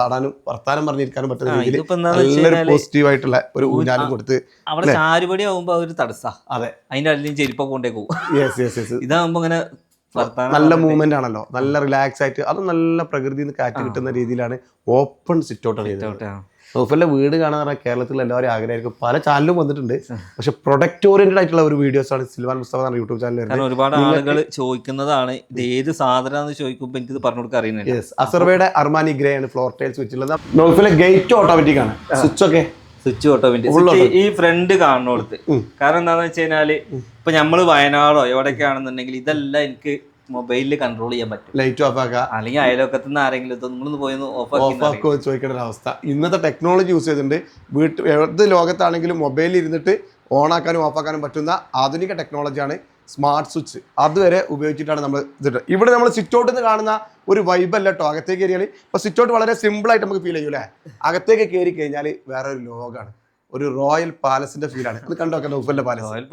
കാണാനും വർത്താനം പറഞ്ഞിരിക്കാനും പറ്റുന്ന രീതിയിൽ നല്ലൊരു പോസിറ്റീവ് ആയിട്ടുള്ള ഒരു ഊഞ്ഞാലും കൊടുത്ത് അവിടെ ചാരുപടി ആവുമ്പോ ഒരു തടസ്സാ. അതെ, അതിന്റെ അടിയിലും ചെരുപ്പൊക്കെ കൊണ്ടേ പോകും. ഇതാകുമ്പോ ഇങ്ങനെ നല്ല മൂവ്മെന്റ് ആണല്ലോ, നല്ല റിലാക്സ് ആയിട്ട്, അത് നല്ല പ്രകൃതിയിൽ നിന്ന് കാറ്റ് കിട്ടുന്ന രീതിയിലാണ് ഓപ്പൺ സിറ്റ് ഔട്ടാണ് ചെയ്തത്. നൗഫലിന്റെ വീട് കാണാൻ പറഞ്ഞാൽ കേരളത്തിൽ എല്ലാവരും ആഗ്രഹമായിരിക്കും. പല ചാനലും വന്നിട്ടുണ്ട്, പക്ഷെ പ്രൊഡക്റ്റ് ഓറിയന്റഡ് ആയിട്ടുള്ള ഒരു വീഡിയോസ് ആണ് സിൽവാൻ മുസ്തഫ എന്ന യൂട്യൂബ് ചാനൽ. ഒരുപാട് ആളുകൾ ചോദിക്കുന്നതാണ് ഇത് ഏത് സാധനം ചോദിക്കുമ്പോൾ എനിക്ക് ഇത് പറഞ്ഞു കൊടുക്കാൻ അറിയുന്നില്ല. അസർവയുടെ അർമാനി ഗ്രേ ആണ് ഫ്ലോർ ടൈൽസ് വെച്ചിട്ടുള്ളത്. നൗഫലിന്റെ ഗേറ്റ് ഓട്ടോമാറ്റിക് ആണ്, സ്വിച്ച് ഒക്കെ സ്വിച്ച് ഓട്ടോമാറ്റിക്. ഈ ഫ്രണ്ട് കാണുന്നിടത്ത് കാരണം എന്താണെന്ന് വെച്ച് കഴിഞ്ഞാല് ഇപ്പൊ നമ്മള് വയനാടോ എവിടെയൊക്കെ ആണെന്നുണ്ടെങ്കിൽ ഇതെല്ലാം എനിക്ക് മൊബൈലിൽ കൺട്രോൾ ചെയ്യാൻ പറ്റും. ലൈറ്റ് ഓഫ് ആക്കുക, അല്ലെങ്കിൽ അയലോക്കത്ത് നിന്ന് ആരെങ്കിലും നിങ്ങളൊന്ന് പോയി ഓഫ് ചോദിക്കേണ്ട ഒരു അവസ്ഥ. ഇന്നത്തെ ടെക്നോളജി യൂസ് ചെയ്തിട്ടുണ്ട്. ഏത് ലോകത്താണെങ്കിലും മൊബൈലിൽ ഇരുന്നിട്ട് ഓൺ ആക്കാനും ഓഫ് ആക്കാനും പറ്റുന്ന ആധുനിക ടെക്നോളജിയാണ് സ്മാർട്ട് സ്വിച്ച്. അതുവരെ ഉപയോഗിച്ചിട്ടാണ് നമ്മൾ ഇതിട്ട്. ഇവിടെ നമ്മൾ സിറ്റ് ഔട്ടിൽ നിന്ന് കാണുന്ന ഒരു വൈബ് അല്ല കേട്ടോ. അകത്തേക്ക് കയറിയാൽ ഇപ്പൊ സിറ്റ് ഔട്ട് വളരെ സിമ്പിൾ ആയിട്ട് നമുക്ക് ഫീൽ ചെയ്യും അല്ലേ. അകത്തേക്ക് കയറി കഴിഞ്ഞാൽ വേറെ ഒരു ലോകമാണ്, ഒരു റോയൽ പാലസിന്റെ ഫീലാണ്. അത് കണ്ടോ നൗഫലിന്റെ പാലസ്.